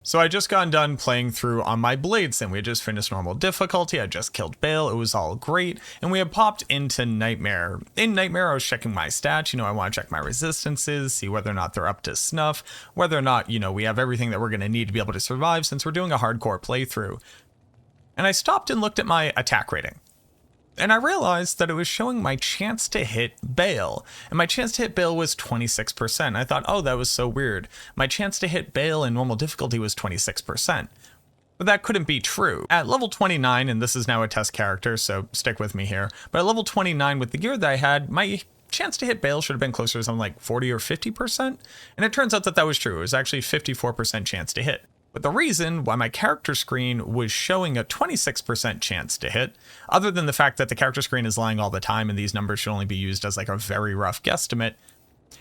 So I just got done playing through on my blades and we had just finished normal difficulty. I just killed Bale. It was all great. And we had popped into Nightmare. In Nightmare, I was checking my stats. I want to check my resistances, see whether or not they're up to snuff, whether or not, we have everything that we're going to need to be able to survive since we're doing a hardcore playthrough. And I stopped and looked at my attack rating. And I realized that it was showing my chance to hit Bale. And my chance to hit Bale was 26%. I thought, oh, that was so weird. My chance to hit Bale in normal difficulty was 26%. But that couldn't be true. At level 29, and this is now a test character, so stick with me here. But at level 29 with the gear that I had, my chance to hit Bale should have been closer to something like 40 or 50%. And it turns out that that was true. It was actually 54% chance to hit. But the reason why my character screen was showing a 26% chance to hit, other than the fact that the character screen is lying all the time and these numbers should only be used as like a very rough guesstimate,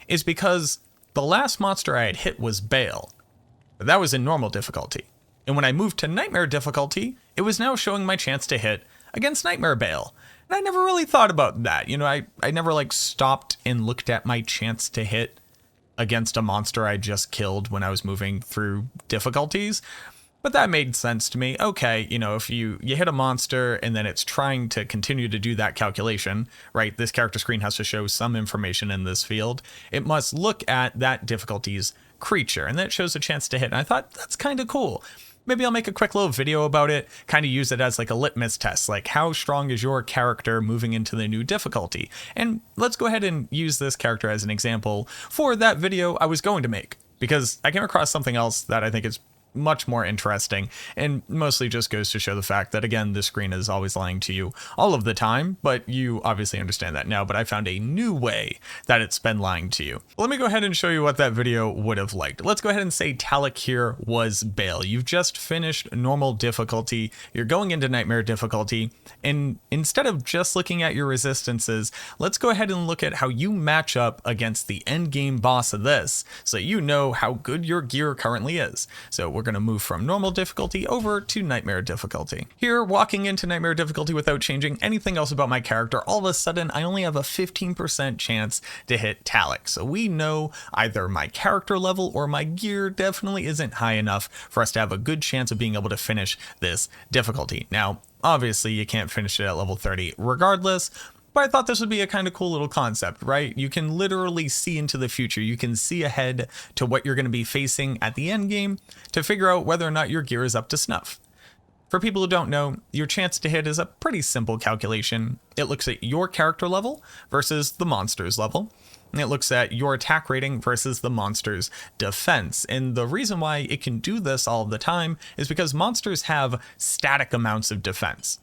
is because the last monster I had hit was Bale. But that was in normal difficulty. And when I moved to Nightmare difficulty, it was now showing my chance to hit against Nightmare Bale. And I never really thought about that. I never stopped and looked at my chance to hit against a monster I just killed when I was moving through difficulties. But that made sense to me. Okay, if you hit a monster and then it's trying to continue to do that calculation, right? This character screen has to show some information in this field. It must look at that difficulty's creature, and then it shows a chance to hit. And I thought, that's kind of cool. Maybe I'll make a quick little video about it, kind of use it as like a litmus test, like how strong is your character moving into the new difficulty? And let's go ahead and use this character as an example for that video I was going to make, because I came across something else that I think is much more interesting and mostly just goes to show the fact that, again, the screen is always lying to you all of the time, but you obviously understand that now. But I found a new way that it's been lying to you. Let me go ahead and show you what that video would have liked. Let's go ahead and say Talik here was Bale. You've just finished normal difficulty. You're going into Nightmare difficulty. And instead of just looking at your resistances, let's go ahead and look at how you match up against the end game boss of this, so you know how good your gear currently is. So we're going to move from normal difficulty over to Nightmare difficulty. Here, walking into Nightmare difficulty without changing anything else about my character, all of a sudden I only have a 15% chance to hit Talik. So we know either my character level or my gear definitely isn't high enough for us to have a good chance of being able to finish this difficulty. Now, obviously you can't finish it at level 30 regardless, but I thought this would be a kind of cool little concept, right? You can literally see into the future. You can see ahead to what you're going to be facing at the end game to figure out whether or not your gear is up to snuff. For people who don't know, your chance to hit is a pretty simple calculation. It looks at your character level versus the monster's level. And it looks at your attack rating versus the monster's defense. And the reason why it can do this all the time is because monsters have static amounts of defense.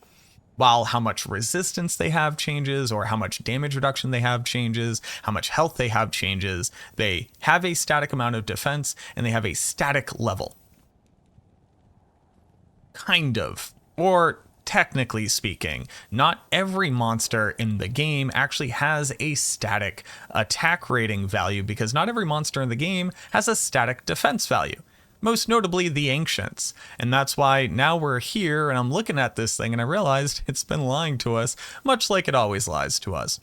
While how much resistance they have changes, or how much damage reduction they have changes, how much health they have changes, they have a static amount of defense and they have a static level. Kind of. Or technically speaking, not every monster in the game actually has a static attack rating value, because not every monster in the game has a static defense value. Most notably the Ancients. And that's why now we're here and I'm looking at this thing and I realized it's been lying to us, much like it always lies to us.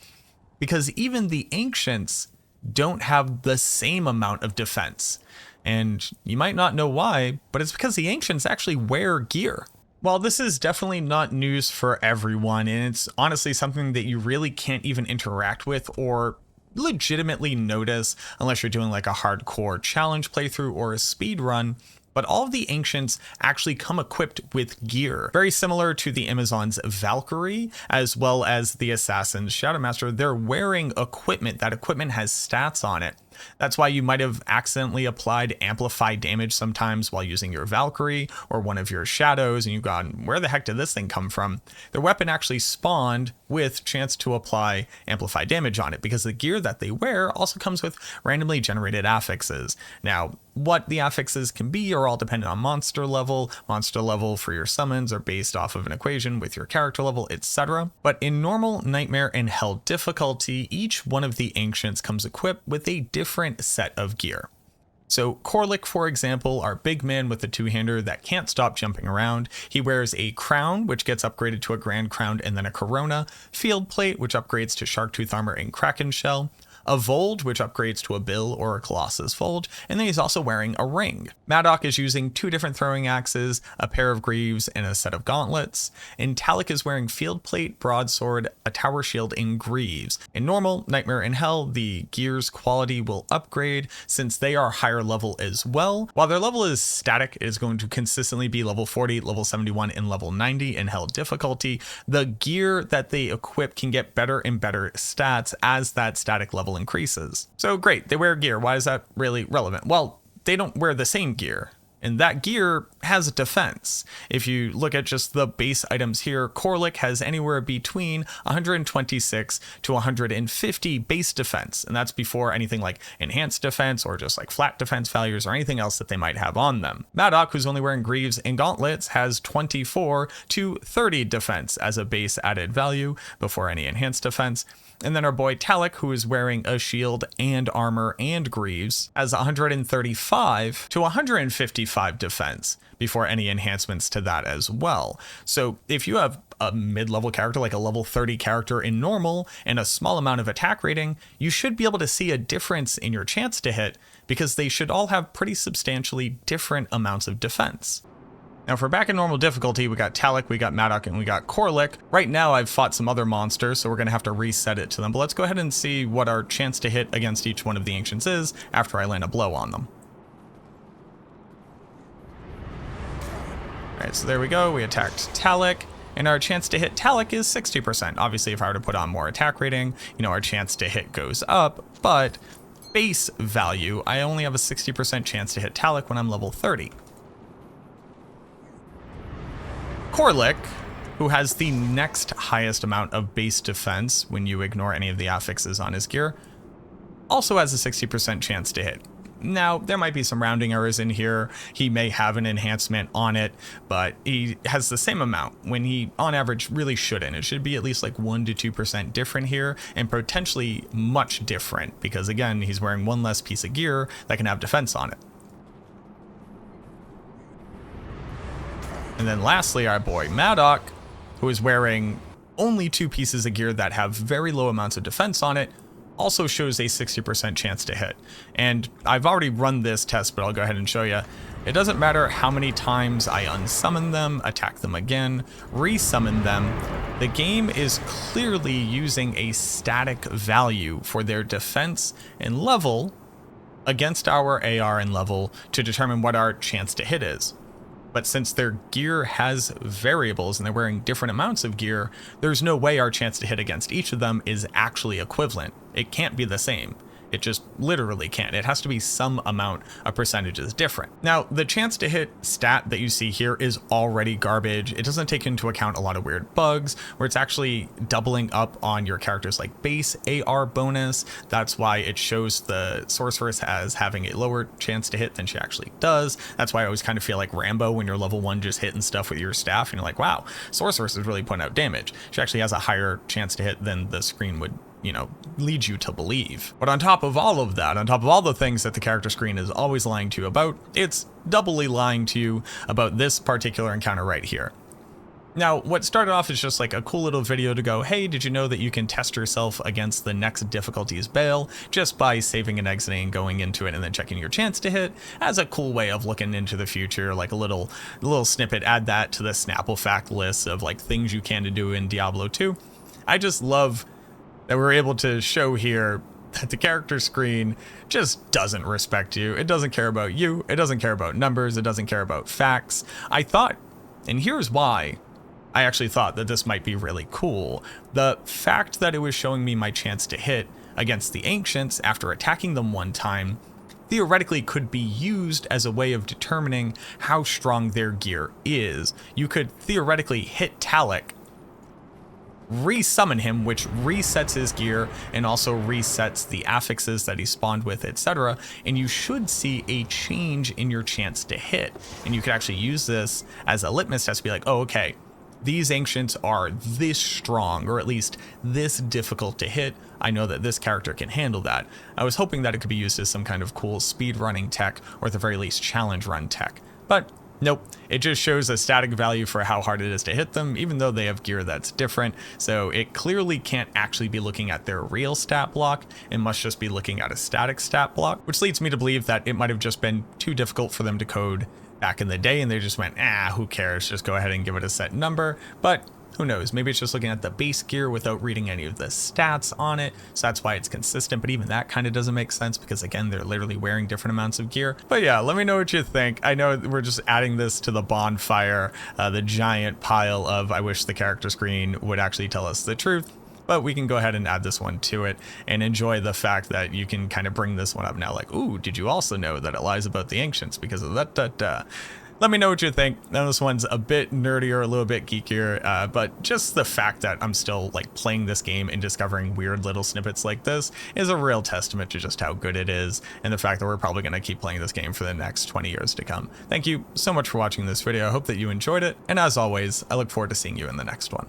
Because even the Ancients don't have the same amount of defense. And you might not know why, but it's because the Ancients actually wear gear. While this is definitely not news for everyone, and it's honestly something that you really can't even interact with or legitimately notice unless you're doing like a hardcore challenge playthrough or a speed run, but all of the Ancients actually come equipped with gear. Very similar to the Amazon's Valkyrie, as well as the Assassin's Shadowmaster. They're wearing equipment. That equipment has stats on it. That's why you might have accidentally applied amplified damage sometimes while using your Valkyrie or one of your shadows, and you've gone, where the heck did this thing come from? Their weapon actually spawned with chance to apply amplified damage on it, because the gear that they wear also comes with randomly generated affixes. Now, what the affixes can be are all dependent on monster level. Monster level for your summons are based off of an equation with your character level, etc. But in normal, Nightmare, and Hell difficulty, each one of the Ancients comes equipped with a different set of gear. So Korlik, for example, our big man with the two-hander that can't stop jumping around. He wears a crown, which gets upgraded to a grand crown and then a corona, field plate, which upgrades to shark tooth armor and kraken shell, a Vold, which upgrades to a Bill or a Colossus Vold, and then he's also wearing a ring. Madoc is using 2 different throwing axes, a pair of greaves, and a set of gauntlets, and Talik is wearing field plate, broadsword, a tower shield, and greaves. In normal, Nightmare, and Hell, the gear's quality will upgrade since they are higher level as well. While their level is static, it is going to consistently be level 40, level 71, and level 90 in Hell difficulty. The gear that they equip can get better and better stats as that static level increases. So great, they wear gear. Why is that really relevant? Well, they don't wear the same gear, and that gear has defense. If you look at just the base items here, Korlik has anywhere between 126 to 150 base defense, and that's before anything like enhanced defense or just like flat defense values or anything else that they might have on them. Madoc, who's only wearing greaves and gauntlets, has 24 to 30 defense as a base added value before any enhanced defense. And then our boy Talik, who is wearing a shield and armor and greaves, has 135 to 155 defense before any enhancements to that as well. So if you have a mid-level character, like a level 30 character in normal, and a small amount of attack rating, you should be able to see a difference in your chance to hit, because they should all have pretty substantially different amounts of defense. Now, if we're back in normal difficulty, we got Talik, we got Madoc, and we got Korlik. Right now, I've fought some other monsters, so we're going to have to reset it to them. But let's go ahead and see what our chance to hit against each one of the Ancients is after I land a blow on them. Alright, so there we go. We attacked Talik, and our chance to hit Talik is 60%. Obviously, if I were to put on more attack rating, our chance to hit goes up, but base value, I only have a 60% chance to hit Talik when I'm level 30. Korlik, who has the next highest amount of base defense when you ignore any of the affixes on his gear, also has a 60% chance to hit. Now, there might be some rounding errors in here. He may have an enhancement on it, but he has the same amount when he, on average, really shouldn't. It should be at least like 1 to 2% different here, and potentially much different, because again, he's wearing one less piece of gear that can have defense on it. And then lastly, our boy Madoc, who is wearing only 2 pieces of gear that have very low amounts of defense on it, also shows a 60% chance to hit. And I've already run this test, but I'll go ahead and show you. It doesn't matter how many times I unsummon them, attack them again, resummon them, the game is clearly using a static value for their defense and level against our AR and level to determine what our chance to hit is. But since their gear has variables and they're wearing different amounts of gear, there's no way our chance to hit against each of them is actually equivalent. It can't be the same. It just literally can't. It has to be some amount of percentages different. Now, the chance to hit stat that you see here is already garbage. It doesn't take into account a lot of weird bugs where it's actually doubling up on your character's like base AR bonus. That's why it shows the sorceress as having a lower chance to hit than she actually does. That's why I always kind of feel like Rambo when you're level 1 just hitting stuff with your staff and you're like, wow, sorceress is really putting out damage. She actually has a higher chance to hit than the screen would lead you to believe. But on top of all of that, on top of all the things that the character screen is always lying to you about, it's doubly lying to you about this particular encounter right here. Now, what started off as just like a cool little video to go, hey, did you know that you can test yourself against the next difficulty's Bale just by saving and exiting and going into it and then checking your chance to hit, as a cool way of looking into the future, like a little snippet, add that to the Snapple fact list of like things you can do in Diablo 2. I just love that we're able to show here that the character screen just doesn't respect you. It doesn't care about you. It doesn't care about numbers. It doesn't care about facts. I thought, and here's why I actually thought that this might be really cool. The fact that it was showing me my chance to hit against the Ancients after attacking them one time theoretically could be used as a way of determining how strong their gear is. You could theoretically hit Talik, resummon him, which resets his gear and also resets the affixes that he spawned with, etc. And you should see a change in your chance to hit. And you could actually use this as a litmus test to be like, oh, okay, these Ancients are this strong, or at least this difficult to hit. I know that this character can handle that. I was hoping that it could be used as some kind of cool speed running tech, or at the very least challenge run tech. But Nope, it just shows a static value for how hard it is to hit them, even though they have gear that's different. So it clearly can't actually be looking at their real stat block. It must just be looking at a static stat block, which leads me to believe that it might have just been too difficult for them to code back in the day, and they just went, who cares, just go ahead and give it a set number. But who knows, maybe it's just looking at the base gear without reading any of the stats on it, so that's why it's consistent. But even that kind of doesn't make sense, because again, they're literally wearing different amounts of gear. But yeah, let me know what you think. I know we're just adding this to the bonfire, the giant pile of I wish the character screen would actually tell us the truth. But we can go ahead and add this one to it and enjoy the fact that you can kind of bring this one up now, like, ooh, did you also know that it lies about the ancients because of that? Let me know what you think. Now this one's a bit nerdier, a little bit geekier, but just the fact that I'm still like playing this game and discovering weird little snippets like this is a real testament to just how good it is, and the fact that we're probably going to keep playing this game for the next 20 years to come. Thank you so much for watching this video. I hope that you enjoyed it, and as always, I look forward to seeing you in the next one.